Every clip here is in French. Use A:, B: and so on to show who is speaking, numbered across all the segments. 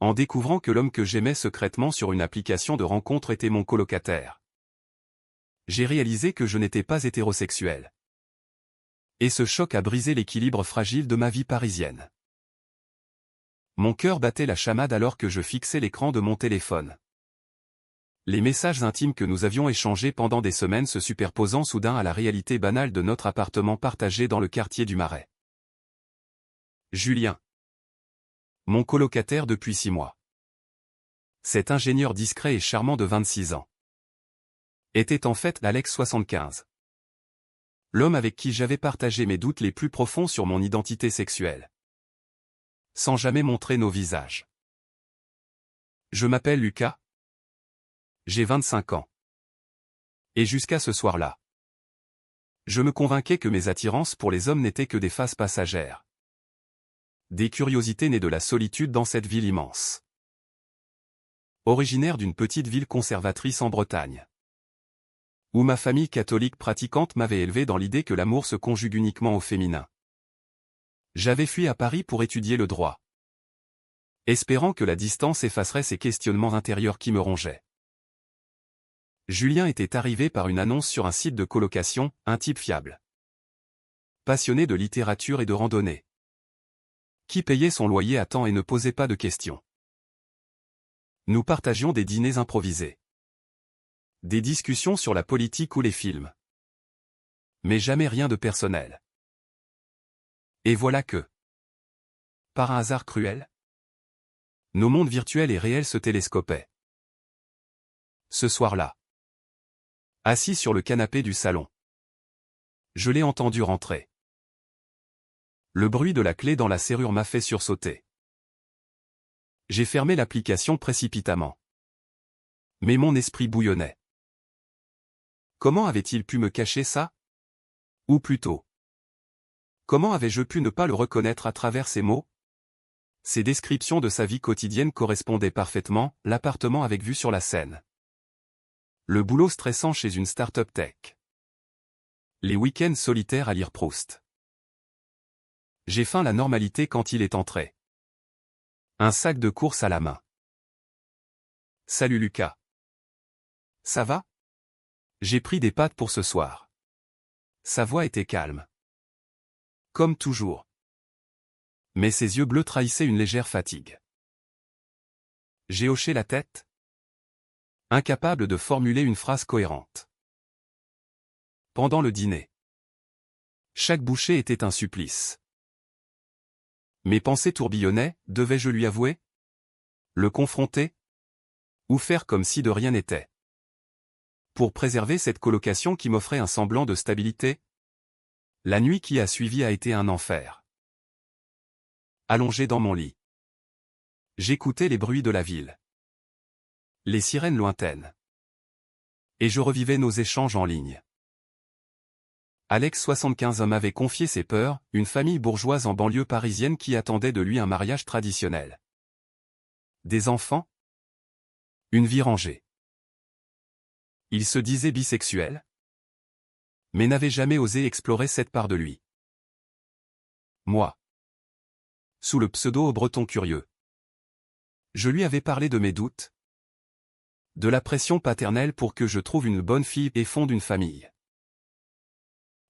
A: en découvrant que l'homme que j'aimais secrètement sur une application de rencontre était mon colocataire. J'ai réalisé que je n'étais pas hétérosexuel. Et ce choc a brisé l'équilibre fragile de ma vie parisienne. Mon cœur battait la chamade alors que je fixais l'écran de mon téléphone. Les messages intimes que nous avions échangés pendant des semaines se superposant soudain à la réalité banale de notre appartement partagé dans le quartier du Marais. Julien. Mon colocataire depuis 6 mois. Cet ingénieur discret et charmant de 26 ans. Était en fait Alex 75. L'homme avec qui j'avais partagé mes doutes les plus profonds sur mon identité sexuelle. Sans jamais montrer nos visages. Je m'appelle Lucas. J'ai 25 ans. Et jusqu'à ce soir-là, je me convainquais que mes attirances pour les hommes n'étaient que des phases passagères. Des curiosités nées de la solitude dans cette ville immense. Originaire d'une petite ville conservatrice en Bretagne, où ma famille catholique pratiquante m'avait élevé dans l'idée que l'amour se conjugue uniquement au féminin. J'avais fui à Paris pour étudier le droit, espérant que la distance effacerait ces questionnements intérieurs qui me rongeaient. Julien était arrivé par une annonce sur un site de colocation, un type fiable. Passionné de littérature et de randonnée. Qui payait son loyer à temps et ne posait pas de questions. Nous partagions des dîners improvisés. Des discussions sur la politique ou les films. Mais jamais rien de personnel. Et voilà que, par un hasard cruel, nos mondes virtuels et réels se télescopaient. Ce soir-là, assis sur le canapé du salon, je l'ai entendu rentrer. Le bruit de la clé dans la serrure m'a fait sursauter. J'ai fermé l'application précipitamment. Mais mon esprit bouillonnait. Comment avait-il pu me cacher ça? Ou plutôt, comment avais-je pu ne pas le reconnaître à travers ces mots? Ces descriptions de sa vie quotidienne correspondaient parfaitement, l'appartement avec vue sur la Seine. Le boulot stressant chez une start-up tech. Les week-ends solitaires à lire Proust. J'ai feint la normalité quand il est entré. Un sac de course à la main. Salut Lucas. Ça va? J'ai pris des pâtes pour ce soir. Sa voix était calme. Comme toujours. Mais ses yeux bleus trahissaient une légère fatigue. J'ai hoché la tête. Incapable de formuler une phrase cohérente. Pendant le dîner. Chaque bouchée était un supplice. Mes pensées tourbillonnaient, devais-je lui avouer? Le confronter? Ou faire comme si de rien n'était? Pour préserver cette colocation qui m'offrait un semblant de stabilité? La nuit qui a suivi a été un enfer. Allongé dans mon lit, j'écoutais les bruits de la ville. Les sirènes lointaines. Et je revivais nos échanges en ligne. Alex 75 m'avait confié ses peurs, une famille bourgeoise en banlieue parisienne qui attendait de lui un mariage traditionnel. Des enfants? Une vie rangée. Il se disait bisexuel, mais n'avait jamais osé explorer cette part de lui. Moi, sous le pseudo Breton curieux, je lui avais parlé de mes doutes, de la pression paternelle pour que je trouve une bonne fille et fonde une famille.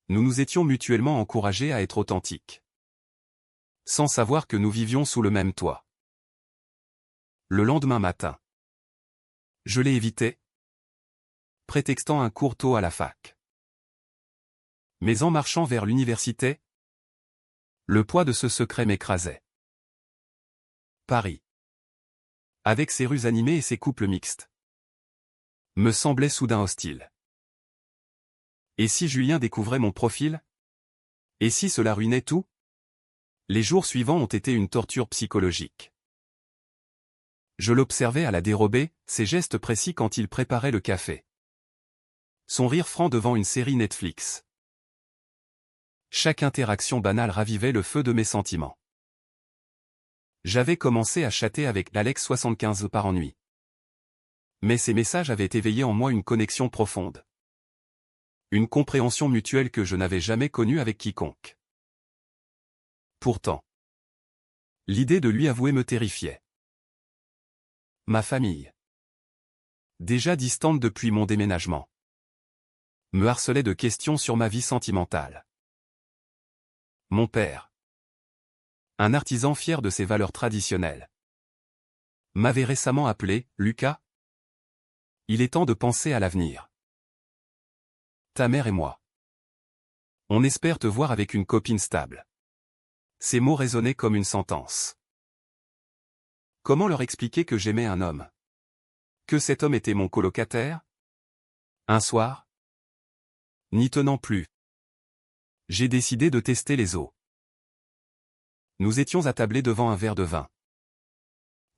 A: Nous nous étions mutuellement encouragés à être authentiques, sans savoir que nous vivions sous le même toit. Le lendemain matin, je l'ai évité, prétextant un cours tôt à la fac. Mais en marchant vers l'université, le poids de ce secret m'écrasait. Paris, avec ses rues animées et ses couples mixtes, me semblait soudain hostile. Et si Julien découvrait mon profil? Et si cela ruinait tout? Les jours suivants ont été une torture psychologique. Je l'observais à la dérobée, ses gestes précis quand il préparait le café. Son rire franc devant une série Netflix. Chaque interaction banale ravivait le feu de mes sentiments. J'avais commencé à chatter avec Alex 75 par ennui. Mais ces messages avaient éveillé en moi une connexion profonde. Une compréhension mutuelle que je n'avais jamais connue avec quiconque. Pourtant, l'idée de lui avouer me terrifiait. Ma famille, déjà distante depuis mon déménagement, me harcelait de questions sur ma vie sentimentale. Mon père, un artisan fier de ses valeurs traditionnelles, m'avait récemment appelé « Lucas, il est temps de penser à l'avenir. Ta mère et moi, on espère te voir avec une copine stable. » Ces mots résonnaient comme une sentence. Comment leur expliquer que j'aimais un homme? Que cet homme était mon colocataire? Un soir, n'y tenant plus, j'ai décidé de tester les eaux. Nous étions attablés devant un verre de vin,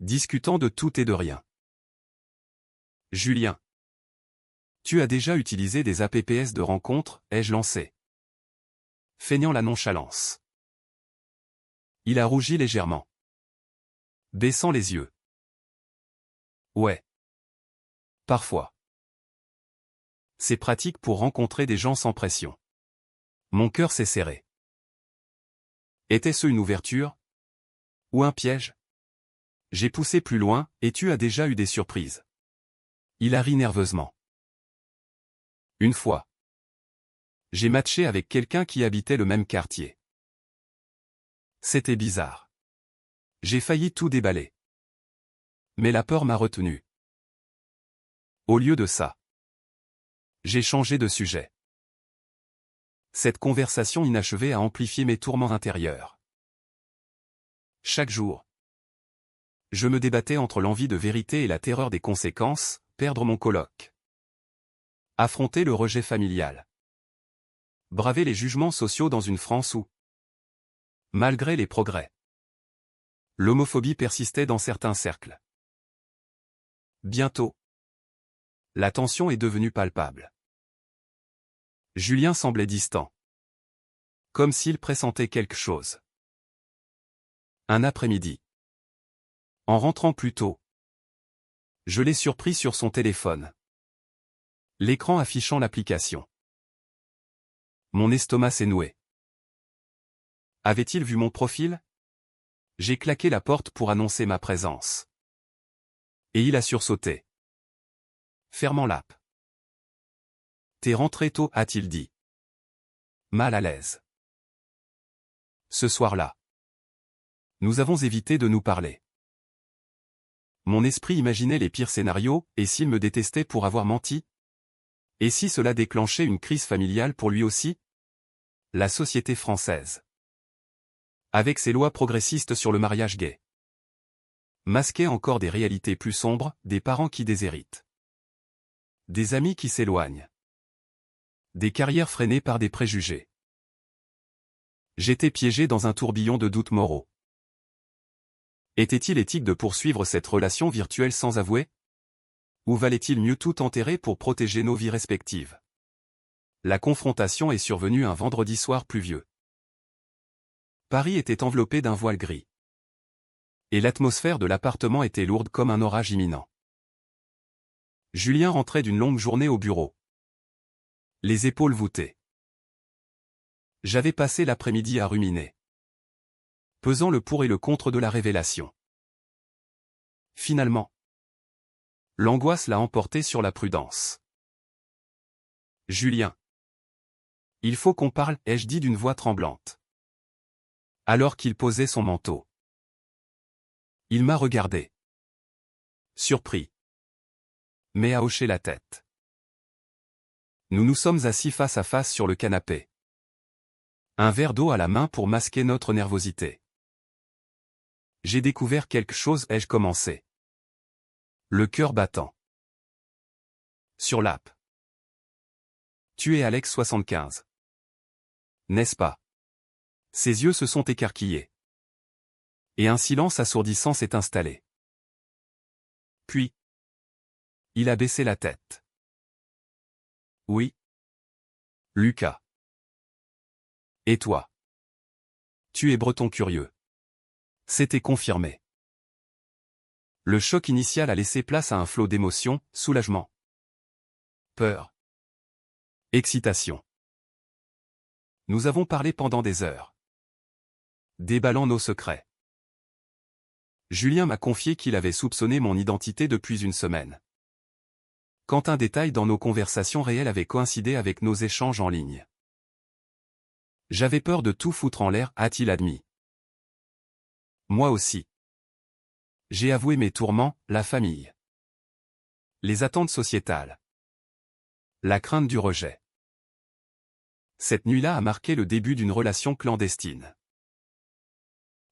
A: discutant de tout et de rien. Julien, tu as déjà utilisé des apps de rencontre, ai-je lancé, feignant la nonchalance. Il a rougi légèrement, baissant les yeux. Ouais. Parfois. C'est pratique pour rencontrer des gens sans pression. Mon cœur s'est serré. Était-ce une ouverture? Ou un piège? J'ai poussé plus loin, et tu as déjà eu des surprises. Il a ri nerveusement. Une fois, j'ai matché avec quelqu'un qui habitait le même quartier. C'était bizarre. J'ai failli tout déballer. Mais la peur m'a retenu. Au lieu de ça, j'ai changé de sujet. Cette conversation inachevée a amplifié mes tourments intérieurs. Chaque jour, je me débattais entre l'envie de vérité et la terreur des conséquences, perdre mon coloc, affronter le rejet familial, braver les jugements sociaux dans une France où, malgré les progrès, l'homophobie persistait dans certains cercles. Bientôt, la tension est devenue palpable. Julien semblait distant, comme s'il pressentait quelque chose. Un après-midi, en rentrant plus tôt, je l'ai surpris sur son téléphone, l'écran affichant l'application. Mon estomac s'est noué. Avait-il vu mon profil? J'ai claqué la porte pour annoncer ma présence. Et il a sursauté, fermant l'app. T'es rentré tôt, a-t-il dit. Mal à l'aise. Ce soir-là, nous avons évité de nous parler. Mon esprit imaginait les pires scénarios, et s'il me détestait pour avoir menti? Et si cela déclenchait une crise familiale pour lui aussi? La société française, avec ses lois progressistes sur le mariage gay, masquait encore des réalités plus sombres, des parents qui déshéritent, des amis qui s'éloignent, des carrières freinées par des préjugés. J'étais piégé dans un tourbillon de doutes moraux. Était-il éthique de poursuivre cette relation virtuelle sans avouer? Ou valait-il mieux tout enterrer pour protéger nos vies respectives? La confrontation est survenue un vendredi soir pluvieux. Paris était enveloppé d'un voile gris. Et l'atmosphère de l'appartement était lourde comme un orage imminent. Julien rentrait d'une longue journée au bureau, les épaules voûtées. J'avais passé l'après-midi à ruminer, pesant le pour et le contre de la révélation. Finalement, l'angoisse l'a emporté sur la prudence. Julien, il faut qu'on parle, ai-je dit d'une voix tremblante, alors qu'il posait son manteau. Il m'a regardé, surpris, mais a hoché la tête. Nous nous sommes assis face à face sur le canapé. Un verre d'eau à la main pour masquer notre nervosité. J'ai découvert quelque chose, ai-je commencé, le cœur battant. Sur l'app. Tu es Alex 75. N'est-ce pas? Ses yeux se sont écarquillés. Et un silence assourdissant s'est installé. Puis, il a baissé la tête. Oui. Lucas. Et toi? Tu es breton curieux. C'était confirmé. Le choc initial a laissé place à un flot d'émotions, soulagement, peur, excitation. Nous avons parlé pendant des heures, déballant nos secrets. Julien m'a confié qu'il avait soupçonné mon identité depuis une semaine. Quand un détail dans nos conversations réelles avait coïncidé avec nos échanges en ligne. J'avais peur de tout foutre en l'air, a-t-il admis. Moi aussi. J'ai avoué mes tourments, la famille. Les attentes sociétales. La crainte du rejet. Cette nuit-là a marqué le début d'une relation clandestine.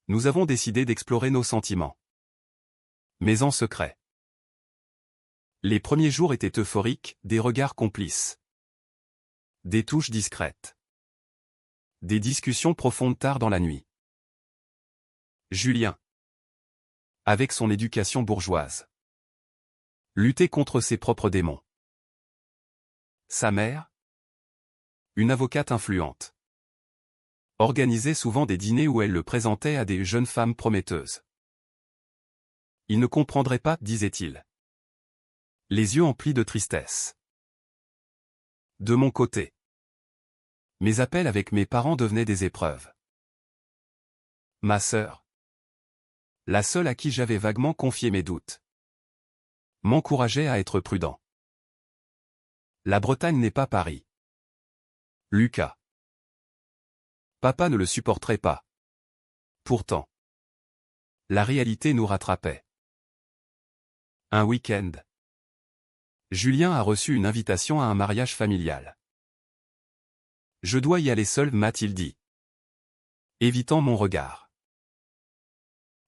A: Nous avons décidé d'explorer nos sentiments. Mais en secret. Les premiers jours étaient euphoriques, des regards complices. Des touches discrètes. Des discussions profondes tard dans la nuit. Julien. Avec son éducation bourgeoise. Lutter contre ses propres démons. Sa mère. Une avocate influente. Organisait souvent des dîners où elle le présentait à des jeunes femmes prometteuses. Il ne comprendrait pas, disait-il. Les yeux emplis de tristesse. De mon côté. Mes appels avec mes parents devenaient des épreuves. Ma sœur. La seule à qui j'avais vaguement confié mes doutes. M'encourageait à être prudent. La Bretagne n'est pas Paris. Lucas. Papa ne le supporterait pas. Pourtant. La réalité nous rattrapait. Un week-end. Julien a reçu une invitation à un mariage familial. Je dois y aller seul, m'a-t-il dit. Évitant mon regard.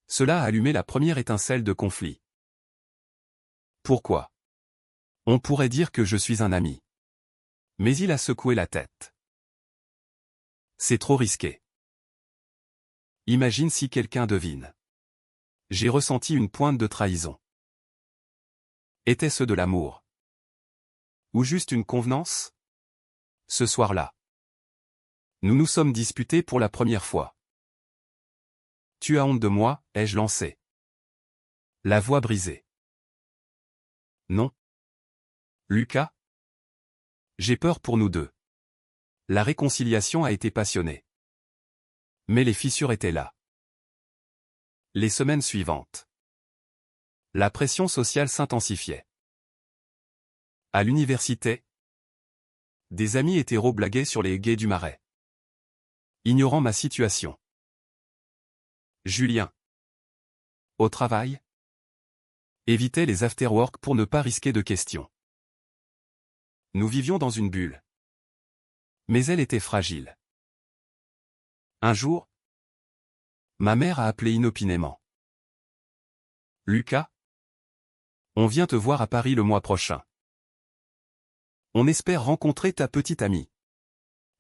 A: Cela a allumé la première étincelle de conflit. Pourquoi? On pourrait dire que je suis un ami. Mais il a secoué la tête. C'est trop risqué. Imagine si quelqu'un devine. J'ai ressenti une pointe de trahison. Était-ce de l'amour? Ou juste une convenance? Ce soir-là. Nous nous sommes disputés pour la première fois. Tu as honte de moi, ai-je lancé. La voix brisée. Non. Lucas? J'ai peur pour nous deux. La réconciliation a été passionnée. Mais les fissures étaient là. Les semaines suivantes. La pression sociale s'intensifiait. À l'université, des amis hétéros blaguaient sur les gays du Marais. Ignorant ma situation. Julien. Au travail. Évitait les after-work pour ne pas risquer de questions. Nous vivions dans une bulle. Mais elle était fragile. Un jour, ma mère a appelé inopinément. Lucas? On vient te voir à Paris le mois prochain. On espère rencontrer ta petite amie.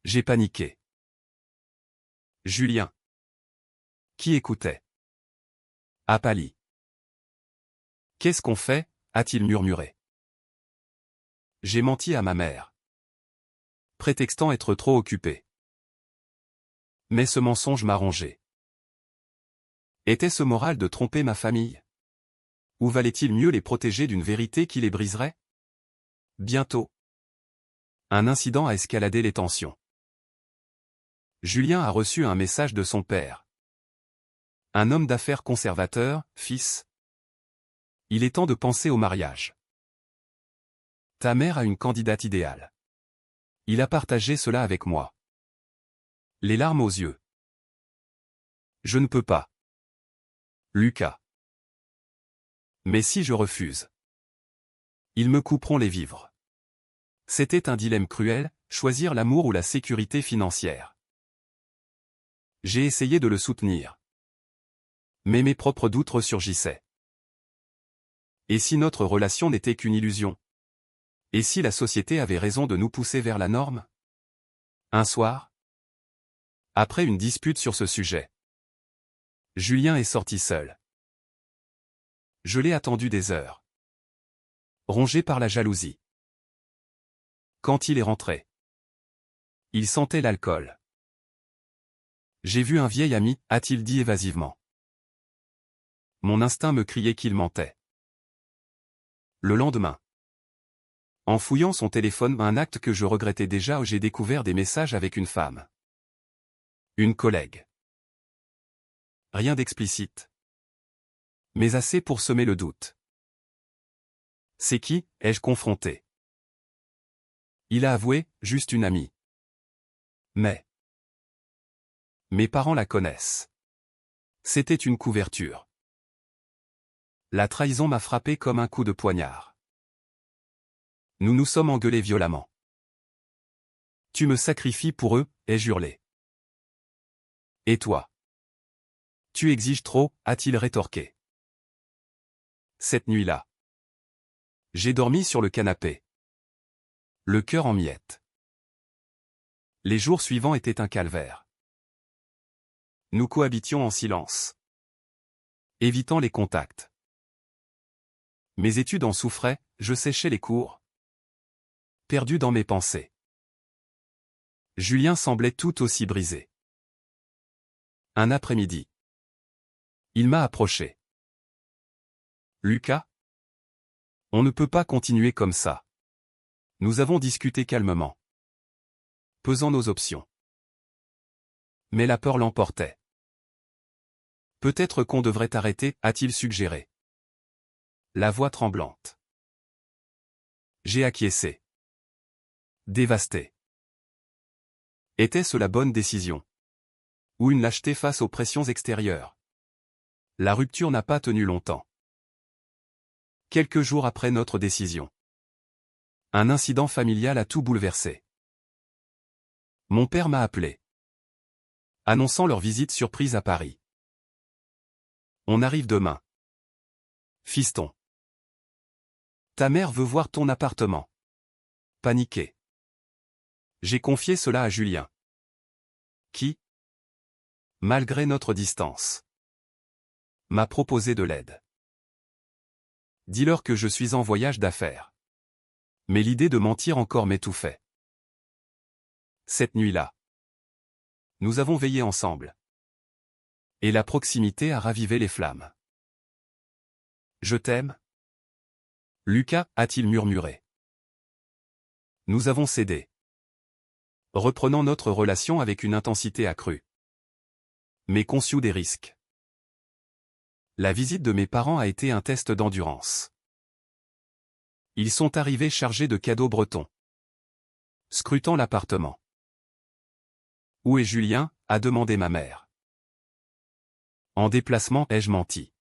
A: J'ai paniqué. Julien. Qui écoutait? A pâli. Qu'est-ce qu'on fait? A-t-il murmuré. J'ai menti à ma mère. Prétextant être trop occupé. Mais ce mensonge m'a rongé. Était-ce moral de tromper ma famille? Ou valait-il mieux les protéger d'une vérité qui les briserait? Bientôt. Un incident a escaladé les tensions. Julien a reçu un message de son père. Un homme d'affaires conservateur, fils. Il est temps de penser au mariage. Ta mère a une candidate idéale. Il a partagé cela avec moi. Les larmes aux yeux. Je ne peux pas. Lucas. Mais si je refuse? Ils me couperont les vivres. C'était un dilemme cruel, choisir l'amour ou la sécurité financière. J'ai essayé de le soutenir. Mais mes propres doutes ressurgissaient. Et si notre relation n'était qu'une illusion? Et si la société avait raison de nous pousser vers la norme? Un soir, après une dispute sur ce sujet, Julien est sorti seul. Je l'ai attendu des heures. Rongé par la jalousie. Quand il est rentré, il sentait l'alcool. J'ai vu un vieil ami, a-t-il dit évasivement. Mon instinct me criait qu'il mentait. Le lendemain, en fouillant son téléphone, un acte que je regrettais déjà, où j'ai découvert des messages avec une femme. Une collègue. Rien d'explicite. Mais assez pour semer le doute. C'est qui, ai-je confronté? Il a avoué, juste une amie. Mais mes parents la connaissent. C'était une couverture. La trahison m'a frappé comme un coup de poignard. Nous nous sommes engueulés violemment. Tu me sacrifies pour eux, ai-je hurlé. Et toi? Tu exiges trop, a-t-il rétorqué. Cette nuit-là, j'ai dormi sur le canapé, le cœur en miettes. Les jours suivants étaient un calvaire. Nous cohabitions en silence, évitant les contacts. Mes études en souffraient, je séchais les cours, perdu dans mes pensées. Julien semblait tout aussi brisé. Un après-midi, il m'a approché. Lucas? On ne peut pas continuer comme ça. Nous avons discuté calmement, pesant nos options. Mais la peur l'emportait. Peut-être qu'on devrait arrêter, a-t-il suggéré. La voix tremblante. J'ai acquiescé. Dévasté. Était-ce la bonne décision? Ou une lâcheté face aux pressions extérieures? La rupture n'a pas tenu longtemps. Quelques jours après notre décision, un incident familial a tout bouleversé. Mon père m'a appelé, annonçant leur visite surprise à Paris. On arrive demain. Fiston. Ta mère veut voir ton appartement. Paniqué. J'ai confié cela à Julien. Qui, malgré notre distance, m'a proposé de l'aide. Dis-leur que je suis en voyage d'affaires. Mais l'idée de mentir encore m'étouffait. Cette nuit-là, nous avons veillé ensemble. Et la proximité a ravivé les flammes. Je t'aime? Lucas, a-t-il murmuré. Nous avons cédé, reprenant notre relation avec une intensité accrue. Mais conscient des risques. La visite de mes parents a été un test d'endurance. Ils sont arrivés chargés de cadeaux bretons. Scrutant l'appartement. Où est Julien? A demandé ma mère. En déplacement, ai-je menti.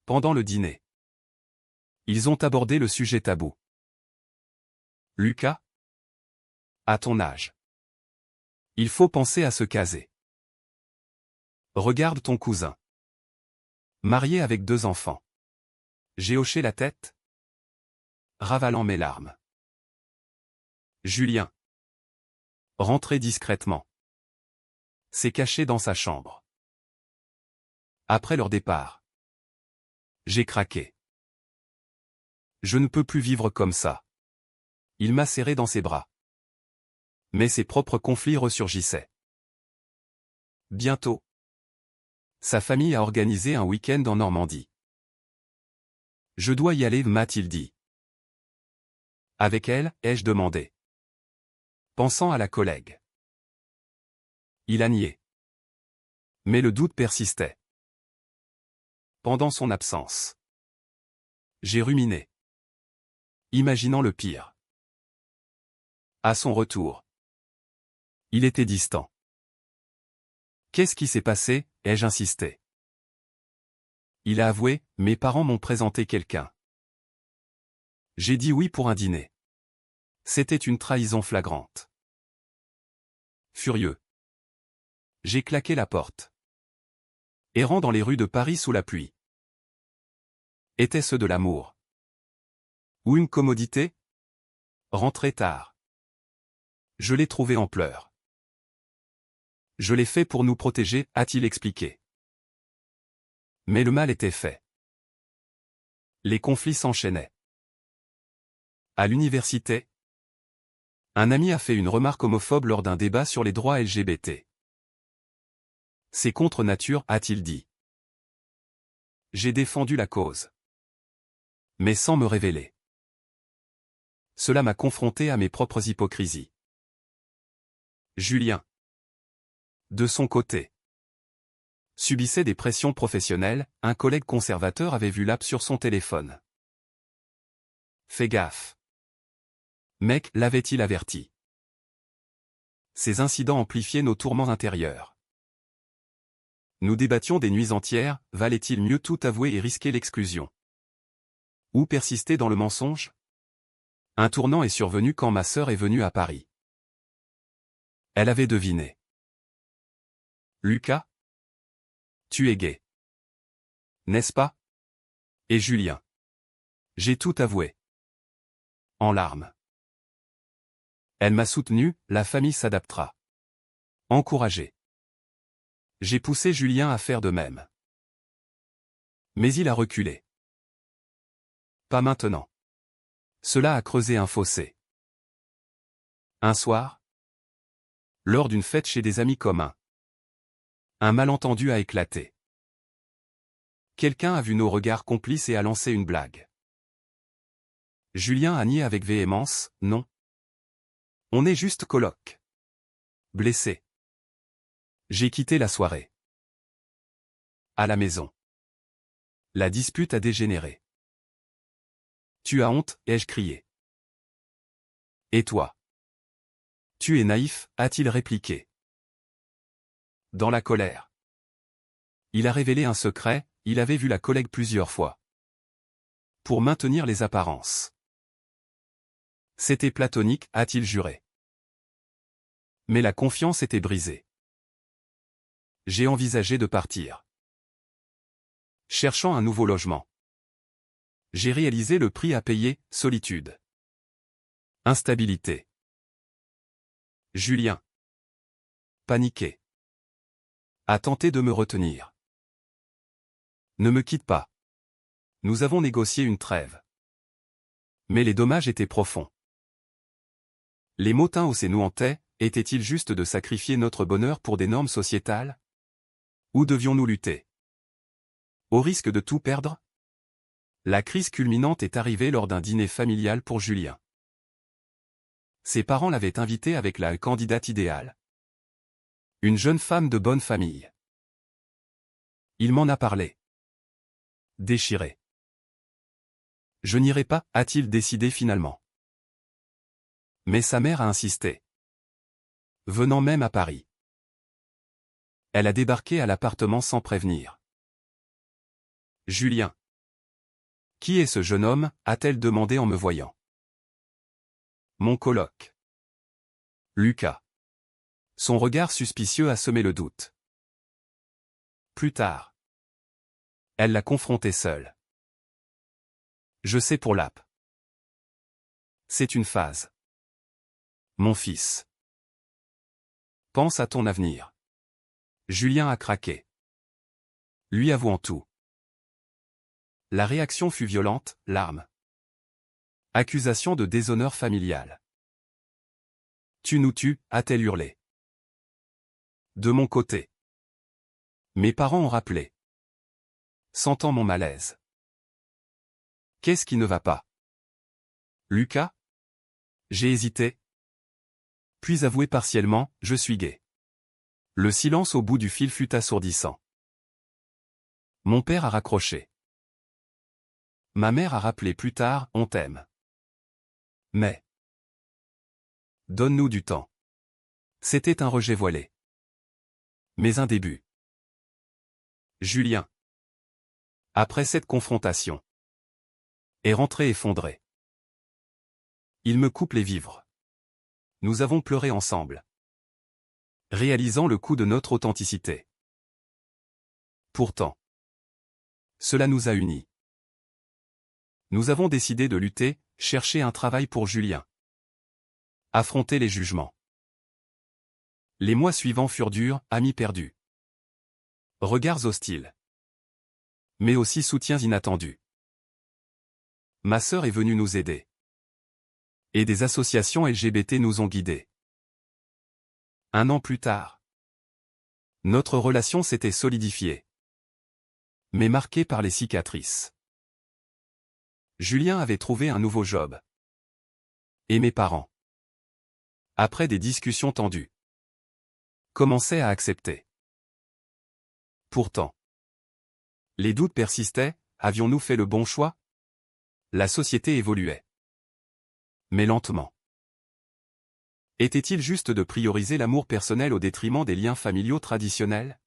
A: Pendant le dîner, ils ont abordé le sujet tabou. Lucas? À ton âge, il faut penser à se caser. Regarde ton cousin. Marié avec 2 enfants. J'ai hoché la tête, ravalant mes larmes. Julien, rentré discrètement, s'est caché dans sa chambre. Après leur départ, j'ai craqué. Je ne peux plus vivre comme ça. Il m'a serré dans ses bras. Mais ses propres conflits ressurgissaient. Bientôt, sa famille a organisé un week-end en Normandie. Je dois y aller, m'a-t-il dit. Avec elle, ai-je demandé. Pensant à la collègue. Il a nié. Mais le doute persistait. Pendant son absence, j'ai ruminé, imaginant le pire. À son retour, il était distant. Qu'est-ce qui s'est passé? Ai-je insisté. Il a avoué, mes parents m'ont présenté quelqu'un. J'ai dit oui pour un dîner. C'était une trahison flagrante. Furieux, j'ai claqué la porte. Errant dans les rues de Paris sous la pluie. Était-ce de l'amour? Ou une commodité? Rentré tard. Je l'ai trouvé en pleurs. Je l'ai fait pour nous protéger, a-t-il expliqué. Mais le mal était fait. Les conflits s'enchaînaient. À l'université, un ami a fait une remarque homophobe lors d'un débat sur les droits LGBT. C'est contre nature, a-t-il dit. J'ai défendu la cause. Mais sans me révéler. Cela m'a confronté à mes propres hypocrisies. Julien. De son côté, Subissait des pressions professionnelles, un collègue conservateur avait vu l'app sur son téléphone. Fais gaffe. Mec, l'avait-il averti. Ces incidents amplifiaient nos tourments intérieurs. Nous débattions des nuits entières, valait-il mieux tout avouer et risquer l'exclusion? Ou persister dans le mensonge? Un tournant est survenu quand ma sœur est venue à Paris. Elle avait deviné. Lucas? Tu es gay. N'est-ce pas? Et Julien? J'ai tout avoué. En larmes. Elle m'a soutenu, la famille s'adaptera. Encouragé. J'ai poussé Julien à faire de même. Mais il a reculé. Pas maintenant. Cela a creusé un fossé. Un soir, lors d'une fête chez des amis communs, un malentendu a éclaté. Quelqu'un a vu nos regards complices et a lancé une blague. Julien a nié avec véhémence, non. On est juste colocs. Blessé. J'ai quitté la soirée. À la maison. La dispute a dégénéré. Tu as honte, ai-je crié. Et toi? Tu es naïf, a-t-il répliqué. Dans la colère. Il a révélé un secret, il avait vu la collègue plusieurs fois. Pour maintenir les apparences. C'était platonique, a-t-il juré. Mais la confiance était brisée. J'ai envisagé de partir. Cherchant un nouveau logement. J'ai réalisé le prix à payer, solitude. Instabilité. Julien. Paniqué. A tenté de me retenir. Ne me quitte pas. Nous avons négocié une trêve. Mais les dommages étaient profonds. Les mots teints nous hantaient, était-il juste de sacrifier notre bonheur pour des normes sociétales? Ou devions-nous lutter? Au risque de tout perdre? La crise culminante est arrivée lors d'un dîner familial pour Julien. Ses parents l'avaient invité avec la candidate idéale. Une jeune femme de bonne famille. Il m'en a parlé. Déchiré. Je n'irai pas, a-t-il décidé finalement. Mais sa mère a insisté. Venant même à Paris. Elle a débarqué à l'appartement sans prévenir. Julien. Qui est ce jeune homme, a-t-elle demandé en me voyant. Mon coloc. Lucas. Son regard suspicieux a semé le doute. Plus tard. Elle l'a confronté seule. Je sais pour l'app. C'est une phase. Mon fils. Pense à ton avenir. Julien a craqué. Lui avouant tout. La réaction fut violente, larmes. Accusation de déshonneur familial. Tu nous tues, a-t-elle hurlé. De mon côté. Mes parents ont rappelé. Sentant mon malaise. Qu'est-ce qui ne va pas? Lucas? J'ai hésité. Puis avoué partiellement, je suis gay. Le silence au bout du fil fut assourdissant. Mon père a raccroché. Ma mère a rappelé plus tard, on t'aime. Mais. Donne-nous du temps. C'était un rejet voilé. Mais un début. Julien. Après cette confrontation. Est rentré effondré. Il me coupe les vivres. Nous avons pleuré ensemble. Réalisant le coût de notre authenticité. Pourtant. Cela nous a unis. Nous avons décidé de lutter, chercher un travail pour Julien. Affronter les jugements. Les mois suivants furent durs, amis perdus. Regards hostiles. Mais aussi soutiens inattendus. Ma sœur est venue nous aider. Et des associations LGBT nous ont guidés. 1 an plus tard. Notre relation s'était solidifiée. Mais marquée par les cicatrices. Julien avait trouvé un nouveau job. Et mes parents. Après des discussions tendues. Commençaient à accepter. Pourtant, les doutes persistaient, avions-nous fait le bon choix? La société évoluait. Mais lentement. Était-il juste de prioriser l'amour personnel au détriment des liens familiaux traditionnels?